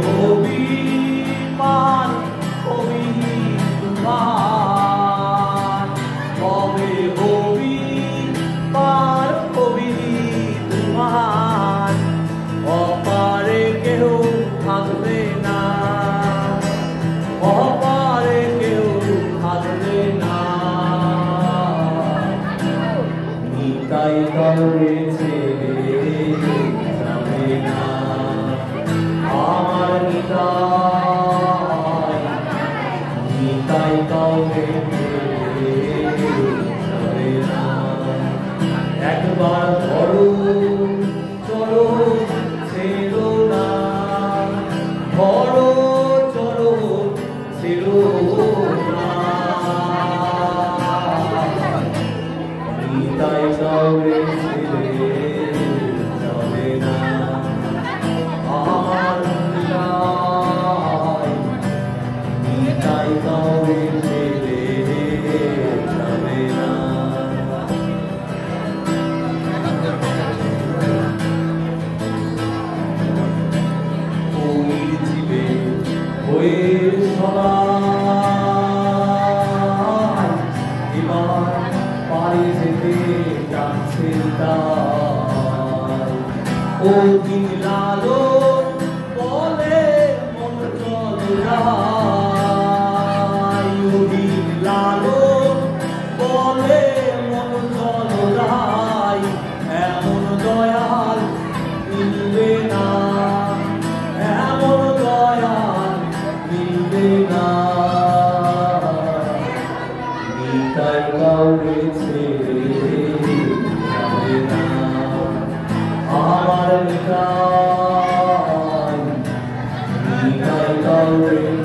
হবি মান হবি মান কবে হবি পার হবি মান অপারে কেউ থাকবে না অপারে কেউ থাকবে না নিতাই কাউরে ছেড়ে যাবে না আমার নিতাই কাউরে ছেড়ে যাবে না একবার ধরো চলো ছেড়ো না ধরো চলো ছেড়ো না নিতাই কাউরে ছেড়ে যাবে না আমার নিতাই কাউরে ছেড়ে যাবে না হয়ে সবাই এবার পারে যেতে ডাকছে তাই ও দিন লালো বলে মন চল যাই ও দিন লালো বলে মন চল যাই এমন দয়াল মিলবে না এমন দয়াল মিলবে না নিতাই কাউরে ছেড়ে যাবে না আমার নিতাই কাউরে